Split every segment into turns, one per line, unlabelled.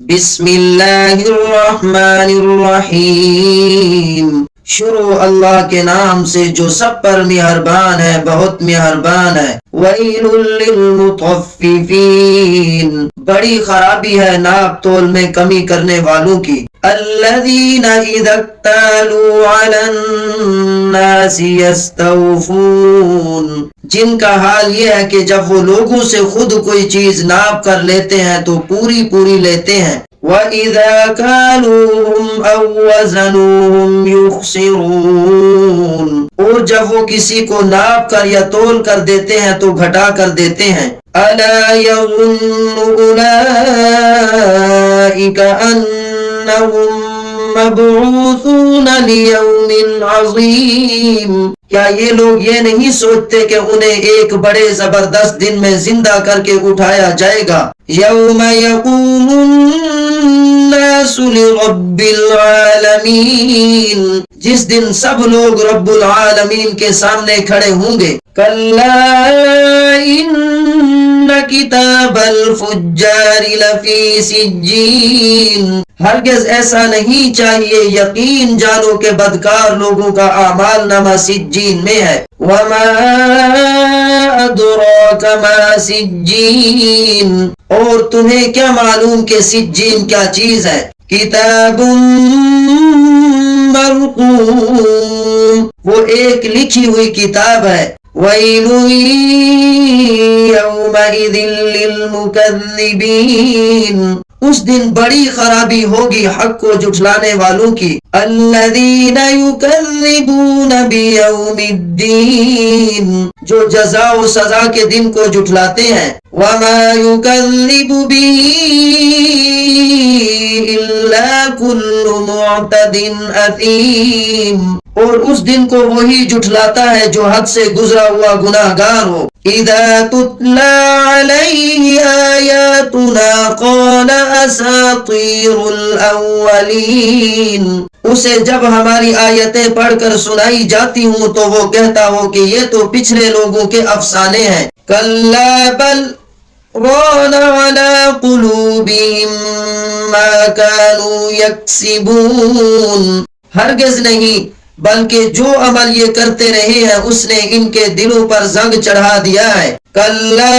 بسم اللہ الرحمن الرحیم، شروع اللہ کے نام سے جو سب پر مہربان ہے، بہت مہربان ہے۔ ویل للمطففین، بڑی خرابی ہے ناپ تول میں کمی کرنے والوں کی۔ الذین اذا اکتالوا علی الناس یستوفون، جن کا حال یہ ہے کہ جب وہ لوگوں سے خود کوئی چیز ناپ کر لیتے ہیں تو پوری پوری لیتے ہیں۔ وَإِذَا كَالُوهُمْ أَوْ وَّزَنُوهُمْ يُخْسِرُونَ، اور جب وہ کسی کو ناپ کر یا تول کر دیتے ہیں تو گھٹا کر دیتے ہیں۔ أَلَا يَظُنُّ أُولَئِكَ أَنَّهُمْ مَبْعُوثُونَ لِيَوْمٍ عَظِيمٍ، کیا یہ لوگ یہ نہیں سوچتے کہ انہیں ایک بڑے زبردست دن میں زندہ کر کے اٹھایا جائے گا؟ یوم یقوم الناس لرب العالمین، جس دن سب لوگ رب العالمین کے سامنے کھڑے ہوں گے۔ کلا ان کتاب الفجار لفی سجین، ہرگز ایسا نہیں چاہیے، یقین جانو کہ بدکار لوگوں کا اعمال نامہ سجین میں ہے۔ وما ادراک ما سجین، اور تمہیں کیا معلوم کہ سجین کیا چیز ہے؟ کتاب مرقوم، وہ ایک لکھی ہوئی کتاب ہے۔ وَيْلٌ يَوْمَئِذٍ لِّلْمُكَذِّبِينَ، اس دن بڑی خرابی ہوگی حق کو جھٹلانے والوں کی۔ الَّذِينَ يُكَذِّبُونَ بِيَوْمِ الدِّينِ، جو جزا و سزا کے دن کو جھٹلاتے ہیں۔ وَمَا يُكَذِّبُ بِهِ إِلَّا كُلُّ مُعْتَدٍ أَثِيمٍ، اور اس دن کو وہی جھٹلاتا ہے جو حد سے گزرا ہوا گناہگار ہو۔ اِذَا تُتْلَى عَلَيْهِ آيَاتُنَا قَالَ أَسَاطِيرُ الْأَوَّلِينَ، اسے جب ہماری آیتیں پڑھ کر سنائی جاتی ہوں تو وہ کہتا ہو کہ یہ تو پچھلے لوگوں کے افسانے ہیں۔ کَلَّا بَلْ رَانَ عَلَى قُلُوبِهِمْ مَا كَانُوا يَكْسِبُونَ، ہرگز نہیں، بلکہ جو عمل یہ کرتے رہے ہیں اس نے ان کے دلوں پر زنگ چڑھا دیا ہے۔ کَلَّا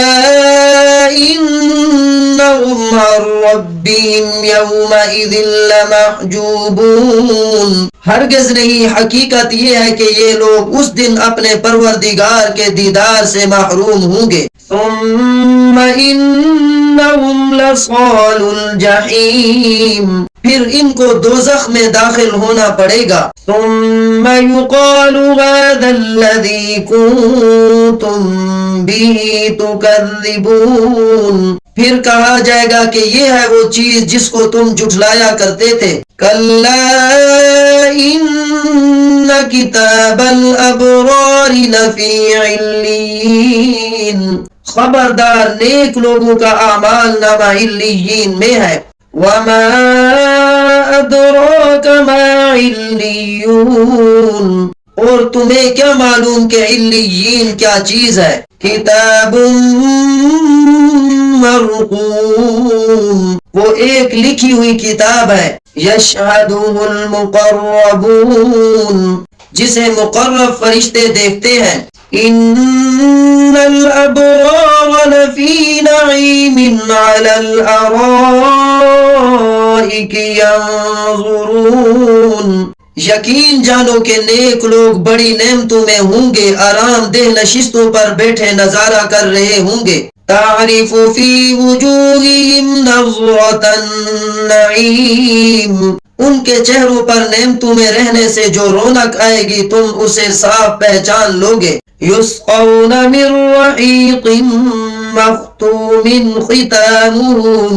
إِنَّهُمْ عَنْ رَبِّهِمْ يَوْمَئِذٍ لَمَحْجُوبُونَ، ہرگز نہیں، حقیقت یہ ہے کہ یہ لوگ اس دن اپنے پروردگار کے دیدار سے محروم ہوں گے۔ ثُمَّ إِنَّهُمْ لَصَالُو الْجَحِيمِ، پھر ان کو دوزخ میں داخل ہونا پڑے گا۔ ثُمَّ يُقَالُ هَذَا الَّذِي كُنتُم بِهِ تُكَذِّبُونَ، پھر کہا جائے گا کہ یہ ہے وہ چیز جس کو تم جھٹلایا کرتے تھے۔ کَلَّا إِنَّ كِتَابَ الْأَبْرَارِ لَفِي عِلِّيِّينَ، خبردار نیک لوگوں کا اعمال نامہ علیین میں ہے۔ وَمَا أَدْرَاكَ مَا عِلِّيُّونَ، اور تمہیں کیا معلوم کہ علیین کیا چیز ہے؟ کتاب مرقوم، وہ ایک لکھی ہوئی کتاب ہے۔ یشہدہ المقربون، جسے مقرب فرشتے دیکھتے ہیں۔ ان الابرار لفی نعیم علی الارائک ینظرون، یقین جانو کہ نیک لوگ بڑی نعمتوں میں ہوں گے، آرام دہ نشستوں پر بیٹھے نظارہ کر رہے ہوں گے۔ تعرف فی وجوہہم نظرۃ النعیم، ان کے چہروں پر نعمتوں میں رہنے سے جو رونق آئے گی تم اسے صاف پہچان لوگے۔ یسقون من رحیق مختوم ختامہ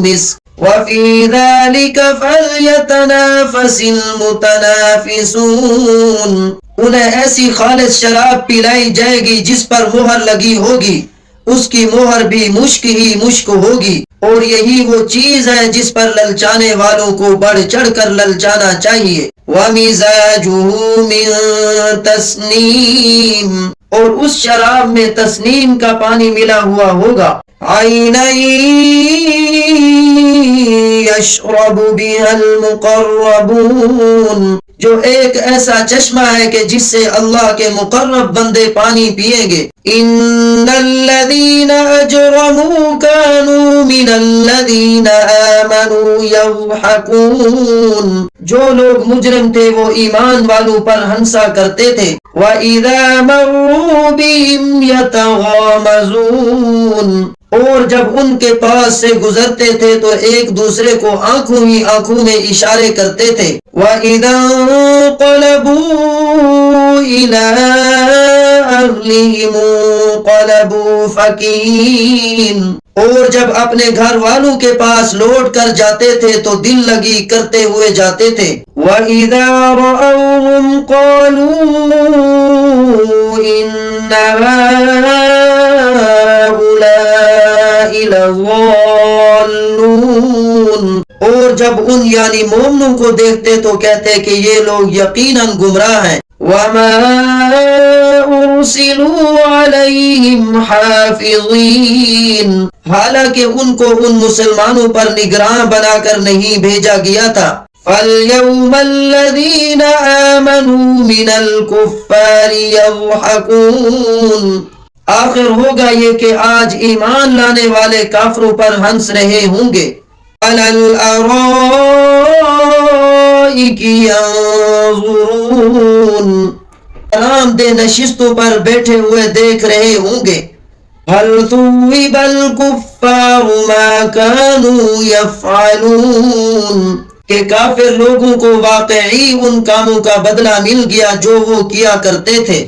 مسک وفی ذلک فلیتنافس المتنافسون، انہیں ایسی خالص شراب پلائی جائے گی جس پر مہر لگی ہوگی، اس کی مہر بھی مشک ہی مشک ہوگی، اور یہی وہ چیز ہے جس پر للچانے والوں کو بڑھ چڑھ کر للچانا چاہیے۔ وَمِزَاجُهُ مِن تَسْنِيمٍ، اور اس شراب میں تسنیم کا پانی ملا ہوا ہوگا. عینا یشرب بها المقربون، جو ایک ایسا چشمہ ہے کہ جس سے اللہ کے مقرب بندے پانی پیئیں گے. ان الذین اجرموا كانوا من الذین آمنوا یضحکون، جو لوگ مجرم تھے وہ ایمان والوں پر ہنسا کرتے تھے. وَإِذَا مَرُّوا بِهِمْ يَتَغَامَزُونَ، اور جب ان کے پاس سے گزرتے تھے تو ایک دوسرے کو آنکھوں ہی آنکھوں میں اشارے کرتے تھے. وَإِذَا انقلبوا إِلَىٰ أَهْلِهِمْ انقلبوا فَكِهِينَ، اور جب اپنے گھر والوں کے پاس لوٹ کر جاتے تھے تو دل لگی کرتے ہوئے جاتے تھے. وَإِذَا رَأَوْهُمْ قَالُوا إِنَّ هَٰؤُلَاءِ لَضَالُّونَ، اور جب ان یعنی مومنوں کو دیکھتے تو کہتے کہ یہ لوگ یقیناً گمراہ ہیں. وَمَا أُرْسِلُوا عَلَيْهِمْ حَافِظِينَ، حالانکہ ان کو ان مسلمانوں پر نگراں بنا کر نہیں بھیجا گیا تھا. فَالْيَوْمَ الَّذِينَ آمَنُوا مِنَ الْكُفَّارِ يَضْحَكُونَ، آخر ہوگا یہ کہ آج ایمان لانے والے کافروں پر ہنس رہے ہوں گے. عَلَى الْأَرَائِكِ يَنظُرُونَ، آرام دہ نشستوں پر بیٹھے ہوئے دیکھ رہے ہوں گے. هَلْ ثُوِّبَ الْكُفَّارُ مَا كَانُوا يَفْعَلُونَ، کہ کافر لوگوں کو واقعی ان کاموں کا بدلہ مل گیا جو وہ کیا کرتے تھے.